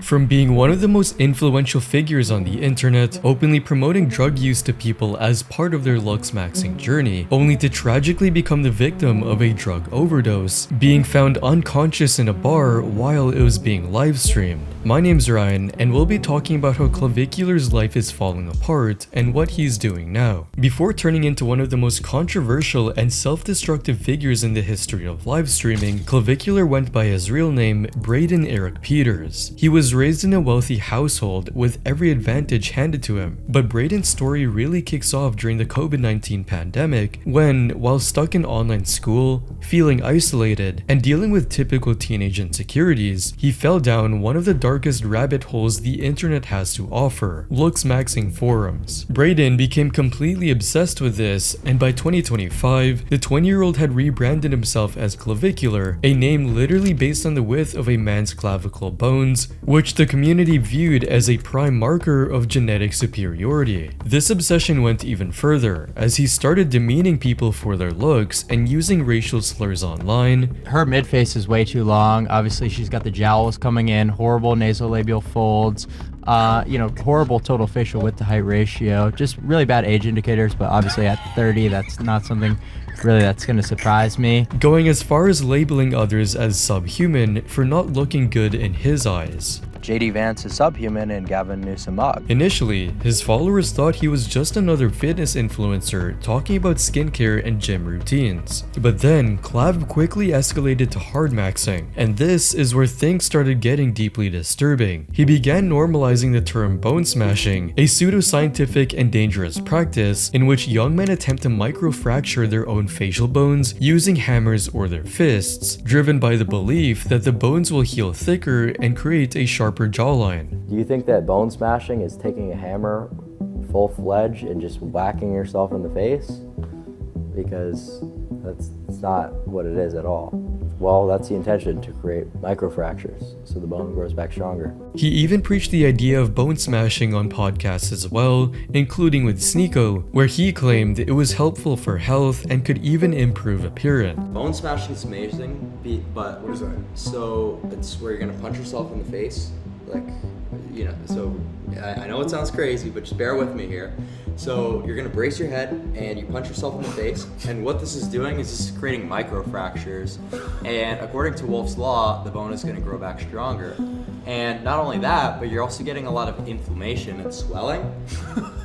From being one of the most influential figures on the internet, openly promoting drug use to people as part of their lux maxing journey, only to tragically become the victim of a drug overdose, being found unconscious in a bar while it was being live streamed. My name's Ryan, and we'll be talking about how Clavicular's life is falling apart and what he's doing now. Before turning into one of the most controversial and self-destructive figures in the history of live streaming, Clavicular went by his real name, Braden Eric Peters. He was raised in a wealthy household with every advantage handed to him, but Braden's story really kicks off during the COVID-19 pandemic when, while stuck in online school, feeling isolated, and dealing with typical teenage insecurities, he fell down one of the darkest rabbit holes the internet has to offer, lux maxing forums. Braden became completely obsessed with this, and by 2025, the 20-year-old had rebranded himself as Clavicular, a name literally based on the width of a man's clavicle bones, which the community viewed as a prime marker of genetic superiority. This obsession went even further, as he started demeaning people for their looks and using racial slurs online. Her mid-face is way too long. Obviously, she's got the jowls coming in, horrible nasolabial folds, horrible total facial width to height ratio, just really bad age indicators, but obviously at 30, that's not something really that's going to surprise me. Going as far as labeling others as subhuman for not looking good in his eyes. JD Vance is subhuman and Gavin Newsom mug. Initially, his followers thought he was just another fitness influencer talking about skincare and gym routines. But then, Clav quickly escalated to hard maxing, and this is where things started getting deeply disturbing. He began normalizing the term bone smashing, a pseudoscientific and dangerous practice in which young men attempt to microfracture their own facial bones using hammers or their fists, driven by the belief that the bones will heal thicker and create a sharper jawline. Do you think that bone smashing is taking a hammer full-fledged and just whacking yourself in the face? Because that's not what it is at all. Well, that's the intention, to create microfractures so the bone grows back stronger. He even preached the idea of bone smashing on podcasts as well, including with Sneeko, where he claimed it was helpful for health and could even improve appearance. Bone smashing is amazing, but what is that? So it's where you're gonna punch yourself in the face, so I know it sounds crazy, but just bear with me here. So you're gonna brace your head and you punch yourself in the face, and what this is doing is this is creating microfractures, and according to Wolff's Law, the bone is gonna grow back stronger. And not only that, but you're also getting a lot of inflammation and swelling,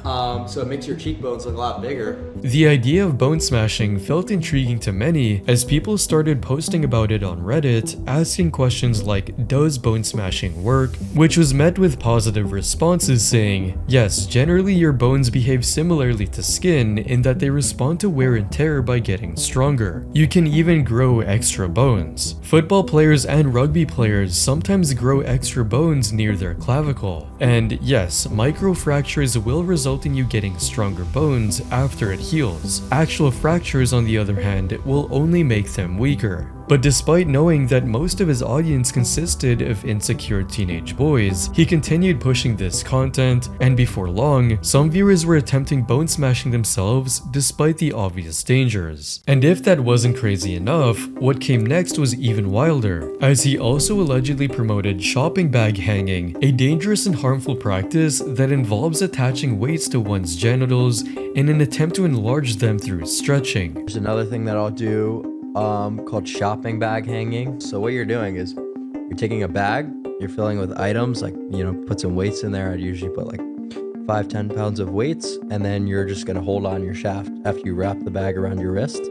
so it makes your cheekbones look a lot bigger. The idea of bone smashing felt intriguing to many as people started posting about it on Reddit, asking questions like, does bone smashing work? Which was met with positive responses saying, yes, generally your bones behave similarly to skin in that they respond to wear and tear by getting stronger. You can even grow extra bones. Football players and rugby players sometimes grow extra bones near their clavicle. And yes, microfractures will result in you getting stronger bones after it heals. Actual fractures, on the other hand, will only make them weaker. But despite knowing that most of his audience consisted of insecure teenage boys, he continued pushing this content, and before long, some viewers were attempting bone smashing themselves despite the obvious dangers. And if that wasn't crazy enough, what came next was even wilder, as he also allegedly promoted shopping bag hanging, a dangerous and harmful practice that involves attaching weights to one's genitals in an attempt to enlarge them through stretching. There's another thing that I'll do called shopping bag hanging. So what you're doing is you're taking a bag, you're filling with items, put some weights in there. I'd usually put 5-10 pounds of weights, and then you're just gonna hold on your shaft after you wrap the bag around your wrist.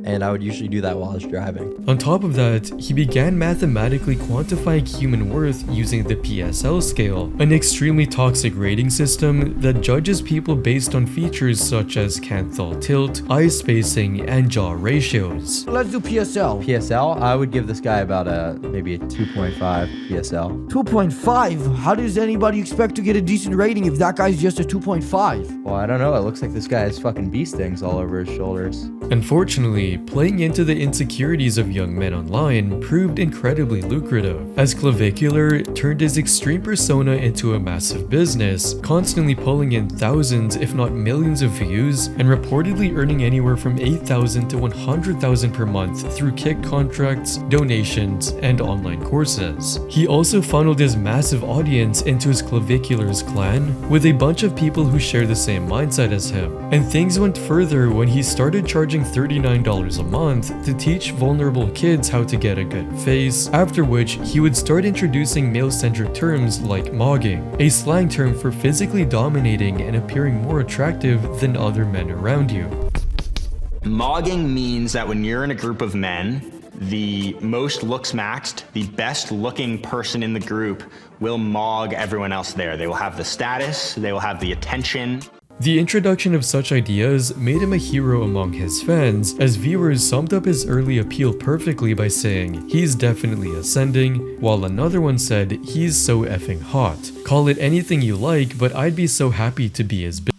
And I would usually do that while I was driving. On top of that, he began mathematically quantifying human worth using the PSL scale, an extremely toxic rating system that judges people based on features such as canthal tilt, eye spacing, and jaw ratios. Let's do PSL. PSL, I would give this guy about maybe a 2.5 PSL. 2.5? How does anybody expect to get a decent rating if that guy's just a 2.5? Well, I don't know. It looks like this guy has fucking bee stings all over his shoulders. Unfortunately, playing into the insecurities of young men online proved incredibly lucrative, as Clavicular turned his extreme persona into a massive business, constantly pulling in thousands if not millions of views, and reportedly earning anywhere from $8,000 to $100,000 per month through kick contracts, donations, and online courses. He also funneled his massive audience into his Clavicular's clan, with a bunch of people who share the same mindset as him. And things went further when he started charging $39 a month to teach vulnerable kids how to get a good face, after which he would start introducing male-centric terms like mogging, a slang term for physically dominating and appearing more attractive than other men around you. Mogging means that when you're in a group of men, the most looks maxed, the best looking person in the group will mog everyone else there. They will have the status, they will have the attention. The introduction of such ideas made him a hero among his fans, as viewers summed up his early appeal perfectly by saying, "He's definitely ascending," while another one said, "He's so effing hot. Call it anything you like, but I'd be so happy to be his bitch."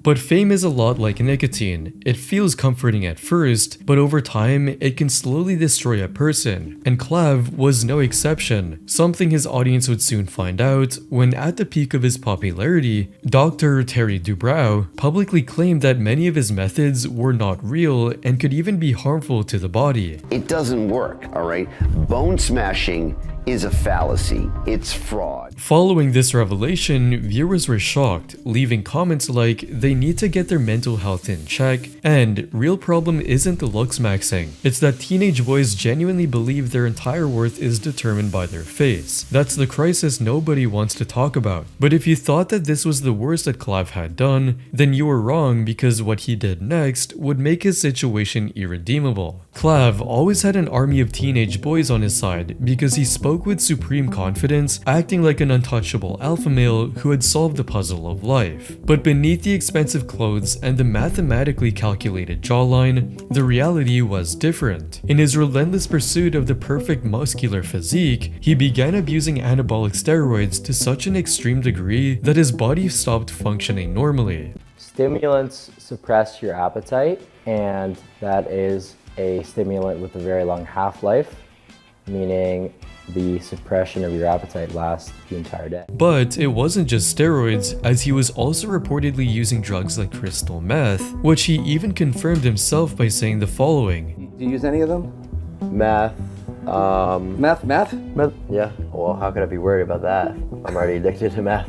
But fame is a lot like nicotine. It feels comforting at first, but over time, it can slowly destroy a person, and Clav was no exception, something his audience would soon find out when, at the peak of his popularity, Dr. Terry Dubrow publicly claimed that many of his methods were not real and could even be harmful to the body. It doesn't work, all right? Bone smashing is a fallacy. It's fraud. Following this revelation, viewers were shocked, leaving comments like, "They need to get their mental health in check," and "Real problem isn't the looks maxing. It's that teenage boys genuinely believe their entire worth is determined by their face. That's the crisis nobody wants to talk about." But if you thought that this was the worst that Clav had done, then you were wrong, because what he did next would make his situation irredeemable. Clav always had an army of teenage boys on his side because he spoke with supreme confidence, acting like an untouchable alpha male who had solved the puzzle of life. But beneath the expensive clothes and the mathematically calculated jawline, the reality was different. In his relentless pursuit of the perfect muscular physique, he began abusing anabolic steroids to such an extreme degree that his body stopped functioning normally. Stimulants suppress your appetite, and that is a stimulant with a very long half-life, meaning the suppression of your appetite lasts the entire day. But it wasn't just steroids, as he was also reportedly using drugs like crystal meth, which he even confirmed himself by saying the following. Do you use any of them? Meth. Meth? Yeah. Well, how could I be worried about that? I'm already addicted to meth.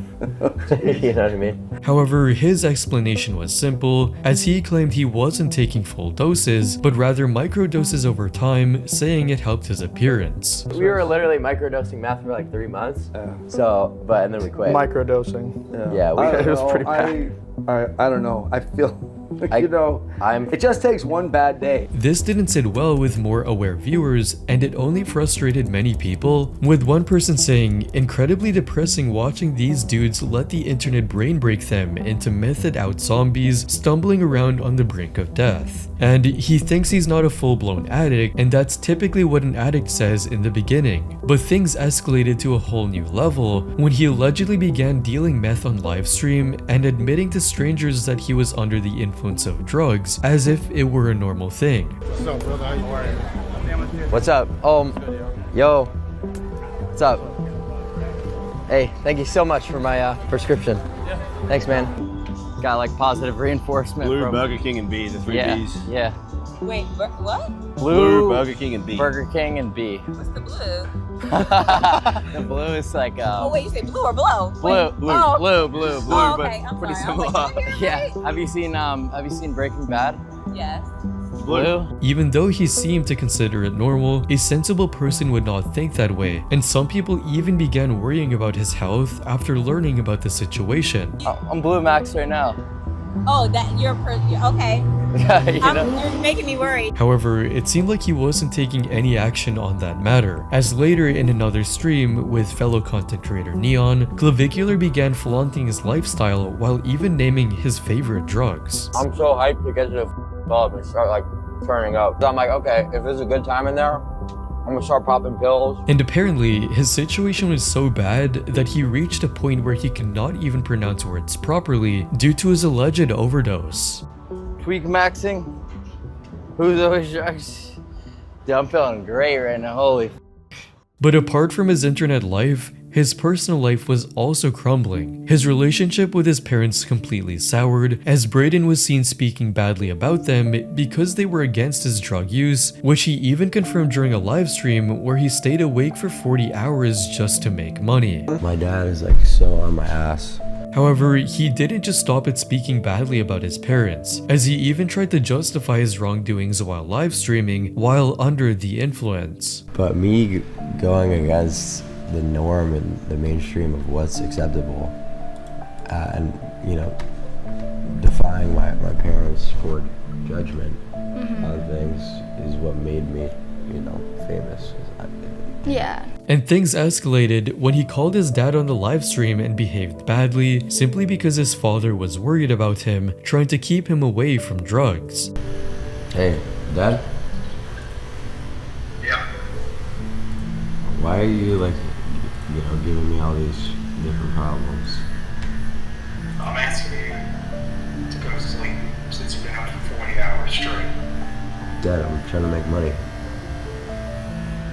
You know what I mean? However, his explanation was simple, as he claimed he wasn't taking full doses, but rather microdoses over time, saying it helped his appearance. We were literally microdosing meth for like 3 months. And then we quit. Microdosing. Yeah, It was pretty bad. I don't know. I feel, it just takes one bad day. This didn't sit well with more aware viewers, and it only frustrated many people, with one person saying, "Incredibly depressing watching these dudes let the internet brain break them into methed out zombies stumbling around on the brink of death." And he thinks he's not a full-blown addict, and that's typically what an addict says in the beginning. But things escalated to a whole new level when he allegedly began dealing meth on livestream and admitting to strangers that he was under the influence of drugs, as if it were a normal thing. What's up? Yo. What's up? Hey, thank you so much for my prescription. Yeah. Thanks, man. Got like positive reinforcement. Blue, from Burger King, and B, the three Bs. Yeah. Wait, what? Blue, Burger King, and B. Burger King and B. What's the blue? The blue is like Oh wait, you say blue or blow? Blue, Wait, blue, oh. blue, Oh, but okay. I'm pretty sorry. similar. I was like, did I hear that Yeah. Have you seen Breaking Bad? right? Yes. Blue. Even though he seemed to consider it normal, a sensible person would not think that way, and some people even began worrying about his health after learning about the situation. I'm Blue Max right now. Oh, that okay. You know? You're making me worried. However, it seemed like he wasn't taking any action on that matter, as later in another stream with fellow content creator Neon, Clavicular began flaunting his lifestyle while even naming his favorite drugs. I'm so hyped to get to the club and start like turning up. So I'm like, okay, if there's a good time in there, I'm gonna start popping pills. And apparently, his situation was so bad that he reached a point where he could not even pronounce words properly due to his alleged overdose. Tweak maxing. Who's always drugs? Dude, I'm feeling great right now. Holy. But apart from his internet life, his personal life was also crumbling. His relationship with his parents completely soured, as Braden was seen speaking badly about them because they were against his drug use, which he even confirmed during a live stream where he stayed awake for 40 hours just to make money. My dad is like so on my ass. However, he didn't just stop at speaking badly about his parents, as he even tried to justify his wrongdoings while live streaming while under the influence. But me going against the norm and the mainstream of what's acceptable, and defying my parents for judgment on things is what made me famous. Yeah. And things escalated when he called his dad on the live stream and behaved badly simply because his father was worried about him, trying to keep him away from drugs. Hey, Dad? Yeah. Why are you giving me all these different problems? I'm asking you to go to sleep since you've been up for 40 hours straight. Dad, I'm trying to make money.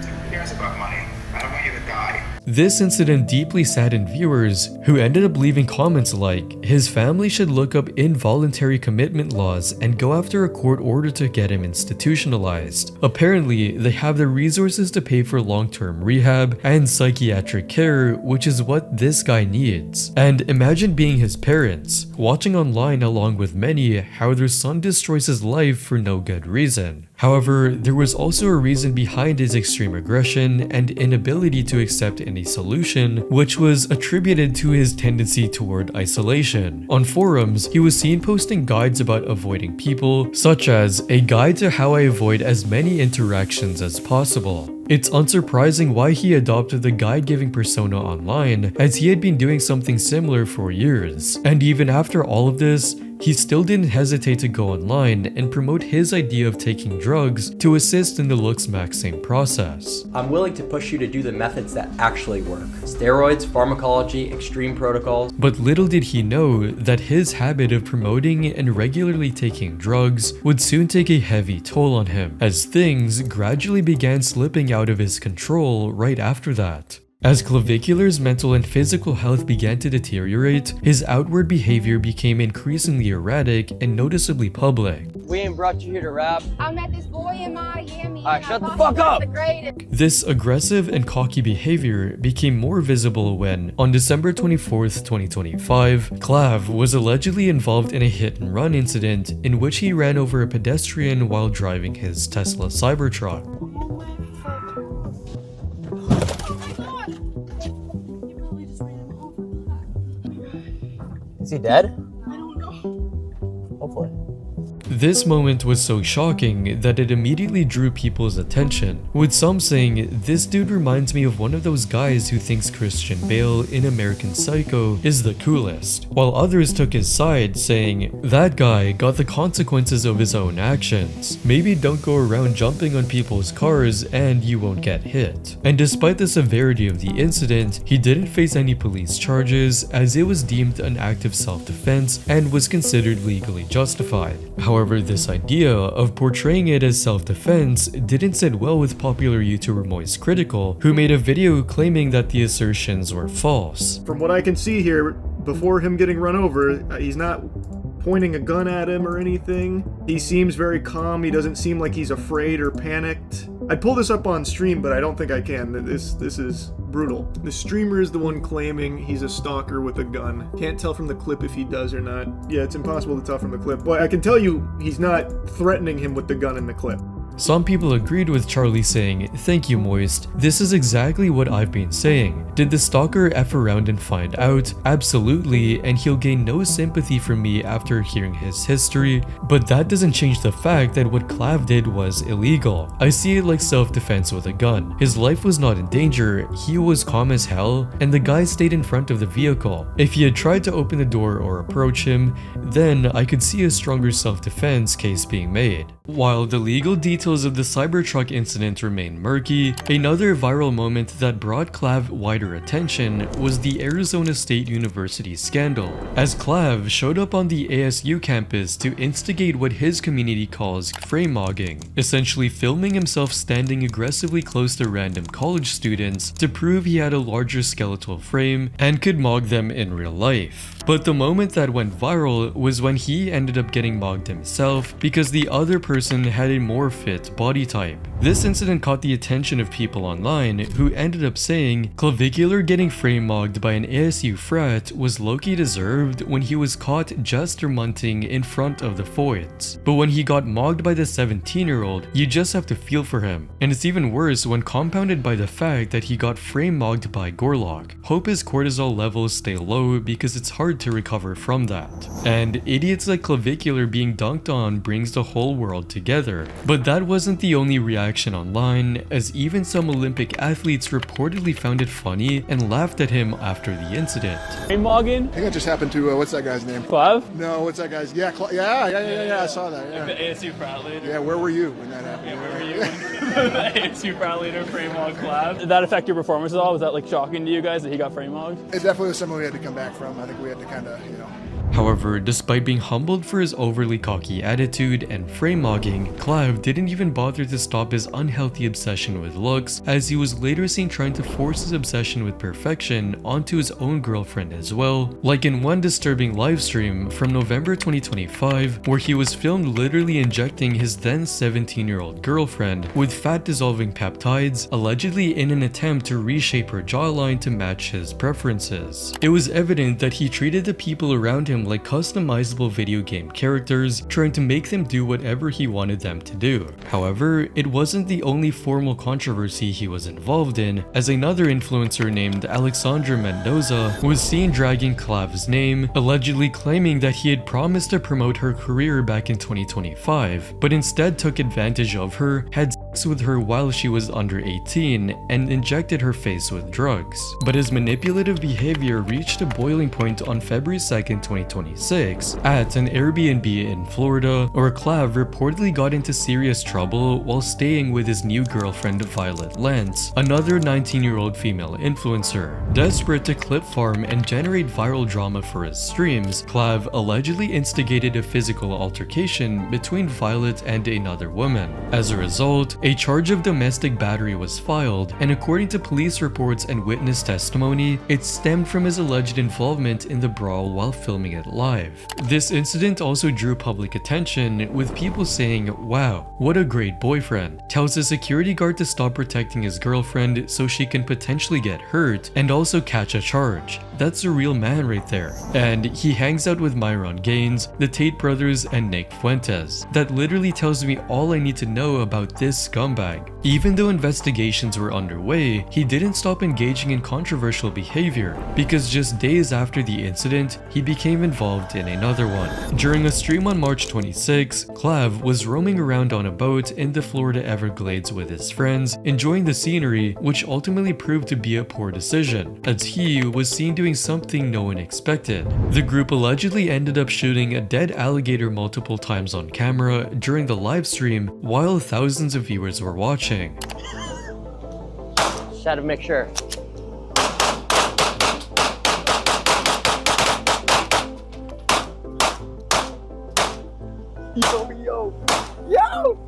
Who cares about money? I don't want you to die. This incident deeply saddened viewers, who ended up leaving comments like, his family should look up involuntary commitment laws and go after a court order to get him institutionalized. Apparently, they have the resources to pay for long-term rehab and psychiatric care, which is what this guy needs. And imagine being his parents, watching online along with many how their son destroys his life for no good reason. However, there was also a reason behind his extreme aggression and inability to accept any solution, which was attributed to his tendency toward isolation. On forums, he was seen posting guides about avoiding people, such as a guide to how I avoid as many interactions as possible. It's unsurprising why he adopted the guide-giving persona online, as he had been doing something similar for years. And even after all of this, he still didn't hesitate to go online and promote his idea of taking drugs to assist in the looks maxing process. I'm willing to push you to do the methods that actually work. Steroids, pharmacology, extreme protocols. But little did he know that his habit of promoting and regularly taking drugs would soon take a heavy toll on him, as things gradually began slipping out of his control right after that. As Clavicular's mental and physical health began to deteriorate, his outward behavior became increasingly erratic and noticeably public. We ain't brought you here to rap. I met this boy in Miami. Alright, shut the fuck up! This aggressive and cocky behavior became more visible when, on December 24th, 2025, Clav was allegedly involved in a hit-and-run incident in which he ran over a pedestrian while driving his Tesla Cybertruck. Is he dead? I don't know. Hopefully. This moment was so shocking that it immediately drew people's attention, with some saying, "This dude reminds me of one of those guys who thinks Christian Bale in American Psycho is the coolest," while others took his side, saying, "That guy got the consequences of his own actions. Maybe don't go around jumping on people's cars and you won't get hit." And despite the severity of the incident, he didn't face any police charges, as it was deemed an act of self-defense and was considered legally justified. However, this idea of portraying it as self-defense didn't sit well with popular YouTuber Moist Critical, who made a video claiming that the assertions were false. From what I can see here, before him getting run over, he's not pointing a gun at him or anything. He seems very calm. He doesn't seem like he's afraid or panicked. I'd pull this up on stream, but I don't think I can. This is brutal. The streamer is the one claiming he's a stalker with a gun. Can't tell from the clip if he does or not. Yeah, it's impossible to tell from the clip. But I can tell you he's not threatening him with the gun in the clip. Some people agreed with Charlie, saying, "Thank you, Moist. This is exactly what I've been saying. Did the stalker F around and find out? Absolutely, and he'll gain no sympathy from me after hearing his history. But that doesn't change the fact that what Clav did was illegal. I see it like self-defense with a gun. His life was not in danger, he was calm as hell, and the guy stayed in front of the vehicle. If he had tried to open the door or approach him, then I could see a stronger self-defense case being made." While the legal details details of the Cybertruck incident remain murky, another viral moment that brought Clav wider attention was the Arizona State University scandal, as Clav showed up on the ASU campus to instigate what his community calls frame mogging, essentially filming himself standing aggressively close to random college students to prove he had a larger skeletal frame and could mog them in real life. But the moment that went viral was when he ended up getting mogged himself because the other person had a more fit body type. This incident caught the attention of people online who ended up saying Clavicular getting frame mogged by an ASU frat was low-key deserved when he was caught jester munting in front of the Foyts. But when he got mogged by the 17-year-old, you just have to feel for him. And it's even worse when compounded by the fact that he got frame mogged by Gorlock. Hope his cortisol levels stay low because it's hard to recover from that. And idiots like Clavicular being dunked on brings the whole world together. But that wasn't the only reaction online, as even some Olympic athletes reportedly found it funny and laughed at him after the incident. Hey Morgan? I think that just happened to, what's that guy's name? Clav? No, what's that guy's? Yeah, yeah, I saw that. Yeah. Like the ASU frat leader? Yeah, where were you when that happened? Yeah, where were you when the ASU frat leader frame mogged Clav? Did that affect your performance at all? Was that like shocking to you guys that he got frame mogged? It definitely was something we had to come back from. I think we had to kind of, However, despite being humbled for his overly cocky attitude and frame mogging, Clav didn't even bother to stop his unhealthy obsession with looks, as he was later seen trying to force his obsession with perfection onto his own girlfriend as well, like in one disturbing livestream from November 2025 where he was filmed literally injecting his then 17-year-old girlfriend with fat-dissolving peptides, allegedly in an attempt to reshape her jawline to match his preferences. It was evident that he treated the people around him like customizable video game characters, trying to make them do whatever he wanted them to do. However, it wasn't the only formal controversy he was involved in, as another influencer named Alexandra Mendoza was seen dragging Clav's name, allegedly claiming that he had promised to promote her career back in 2025, but instead took advantage of her, had sex with her while she was under 18, and injected her face with drugs. But his manipulative behavior reached a boiling point on February 2nd, 2026 at an Airbnb in Florida, where Clav reportedly got into serious trouble while staying with his new girlfriend Violet Lentz, another 19-year-old female influencer. Desperate to clip farm and generate viral drama for his streams, Clav allegedly instigated a physical altercation between Violet and another woman. As a result, a charge of domestic battery was filed, and according to police reports and witness testimony, it stemmed from his alleged involvement in the brawl while filming it live. This incident also drew public attention, with people saying, "Wow, what a great boyfriend. Tells a security guard to stop protecting his girlfriend so she can potentially get hurt and also catch a charge. That's a real man right there." And he hangs out with Myron Gaines, the Tate brothers, and Nick Fuentes. That literally tells me all I need to know about this scumbag. Even though investigations were underway, he didn't stop engaging in controversial behavior, because just days after the incident, he became involved in another one. During a stream on March 26, Clav was roaming around on a boat in the Florida Everglades with his friends, enjoying the scenery, which ultimately proved to be a poor decision, as he was seen doing something no one expected. The group allegedly ended up shooting a dead alligator multiple times on camera during the live stream while thousands of viewers were watching. Just had to make sure. Yo!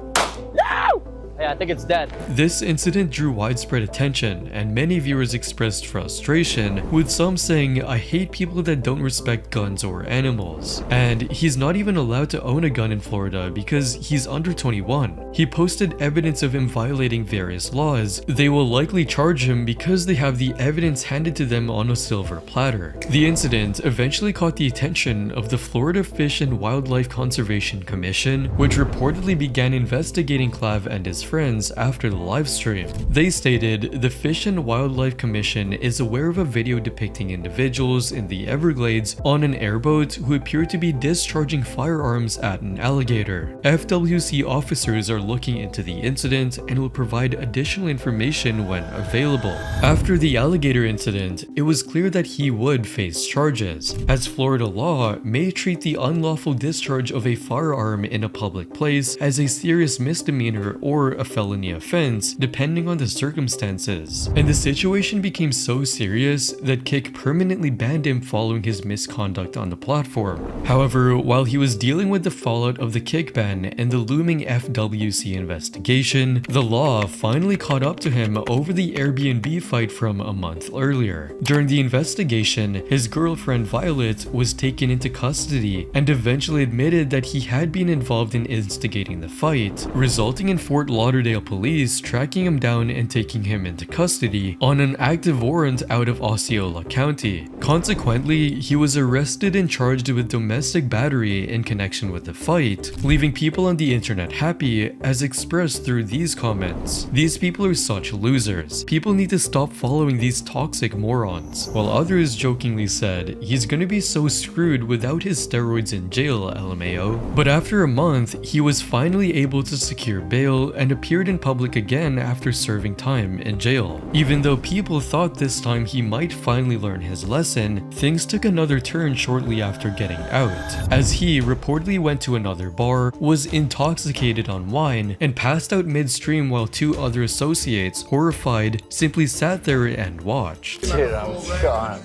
Yeah, I think it's dead. This incident drew widespread attention, and many viewers expressed frustration, with some saying, "I hate people that don't respect guns or animals." And he's not even allowed to own a gun in Florida because he's under 21. He posted evidence of him violating various laws. They will likely charge him because they have the evidence handed to them on a silver platter. The incident eventually caught the attention of the Florida Fish and Wildlife Conservation Commission, which reportedly began investigating Clav and his friends after the live stream. They stated, "The Fish and Wildlife Commission is aware of a video depicting individuals in the Everglades on an airboat who appear to be discharging firearms at an alligator. FWC officers are looking into the incident and will provide additional information when available." After the alligator incident, it was clear that he would face charges, as Florida law may treat the unlawful discharge of a firearm in a public place as a serious misdemeanor or a felony offense, depending on the circumstances. And the situation became so serious that Kick permanently banned him following his misconduct on the platform. However, while he was dealing with the fallout of the Kick ban and the looming FWC investigation, the law finally caught up to him over the Airbnb fight from a month earlier. During the investigation, his girlfriend Violet was taken into custody and eventually admitted that he had been involved in instigating the fight, resulting in Fort Lauderdale police tracking him down and taking him into custody on an active warrant out of Osceola County. Consequently, he was arrested and charged with domestic battery in connection with the fight, leaving people on the internet happy, as expressed through these comments. "These people are such losers. People need to stop following these toxic morons." While others jokingly said, "He's gonna be so screwed without his steroids in jail, LMAO." But after a month, he was finally able to secure bail and appeared in public again after serving time in jail. Even though people thought this time he might finally learn his lesson, things took another turn shortly after getting out, as he reportedly went to another bar, was intoxicated on wine, and passed out midstream while two other associates, horrified, simply sat there and watched. Dude, I'm gone.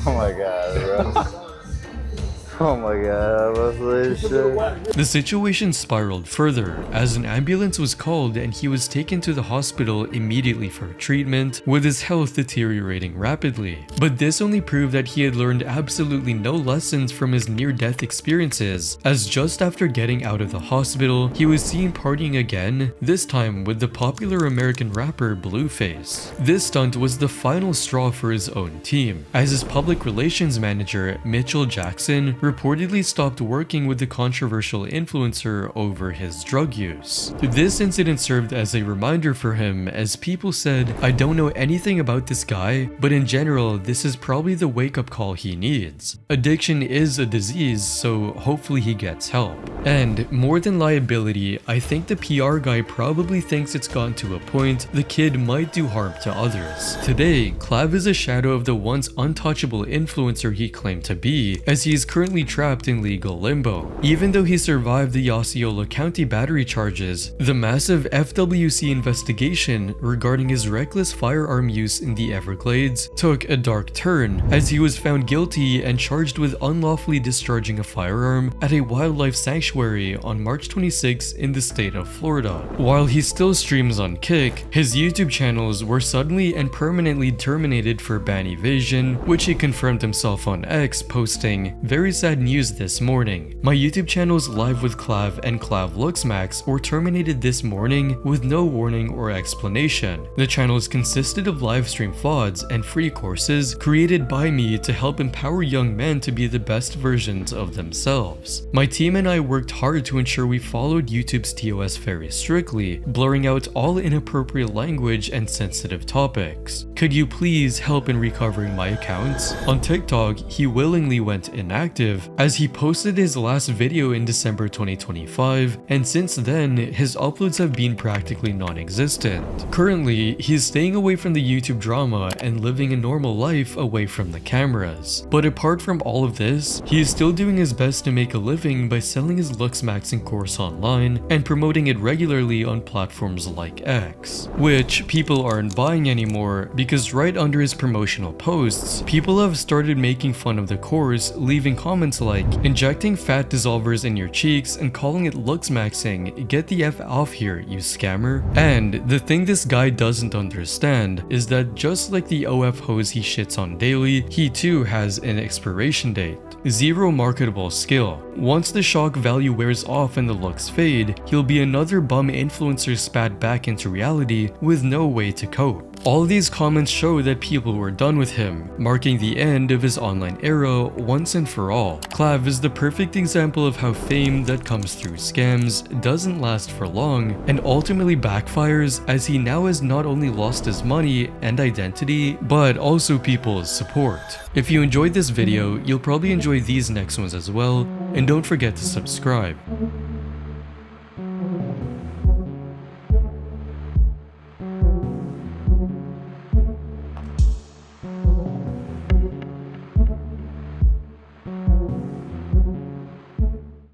Oh my god, bro. Oh my god, I love this shit. The situation spiraled further as an ambulance was called and he was taken to the hospital immediately for treatment, with his health deteriorating rapidly. But this only proved that he had learned absolutely no lessons from his near-death experiences, as just after getting out of the hospital, he was seen partying again, this time with the popular American rapper Blueface. This stunt was the final straw for his own team, as his public relations manager, Mitchell Jackson, reportedly stopped working with the controversial influencer over his drug use. This incident served as a reminder for him, as people said, "I don't know anything about this guy, but in general, this is probably the wake-up call he needs. Addiction is a disease, so hopefully he gets help." And more than liability, I think the PR guy probably thinks it's gotten to a point the kid might do harm to others. Today, Clav is a shadow of the once untouchable influencer he claimed to be, as he is currently trapped in legal limbo. Even though he survived the Osceola County battery charges, the massive FWC investigation regarding his reckless firearm use in the Everglades took a dark turn, as he was found guilty and charged with unlawfully discharging a firearm at a wildlife sanctuary on March 26 in the state of Florida. While he still streams on Kick, his YouTube channels were suddenly and permanently terminated for ban evasion, which he confirmed himself on X, posting, "Very sad news this morning. My YouTube channels Live with Clav and Clav Looks Max were terminated this morning with no warning or explanation. The channels consisted of live stream VODs and free courses created by me to help empower young men to be the best versions of themselves. My team and I worked hard to ensure we followed YouTube's TOS very strictly, blurring out all inappropriate language and sensitive topics. Could you please help in recovering my accounts?" On TikTok, he willingly went inactive, as he posted his last video in December 2025, and since then, his uploads have been practically non-existent. Currently, he's staying away from the YouTube drama and living a normal life away from the cameras. But apart from all of this, he is still doing his best to make a living by selling his Looks Maxing course online and promoting it regularly on platforms like X, which people aren't buying anymore because right under his promotional posts, people have started making fun of the course, leaving comments like, "Injecting fat dissolvers in your cheeks and calling it Looks Maxing, get the F off here, you scammer." And the thing this guy doesn't understand is that just like the OF hose he shits on daily, he too has an expiration date. Zero marketable skill. Once the shock value wears off and the looks fade, he'll be another bum influencer spat back into reality with no way to cope. All these comments show that people were done with him, marking the end of his online era once and for all. Clav is the perfect example of how fame that comes through scams doesn't last for long and ultimately backfires, as he now has not only lost his money and identity, but also people's support. If you enjoyed this video, you'll probably enjoy these next ones as well, and don't forget to subscribe.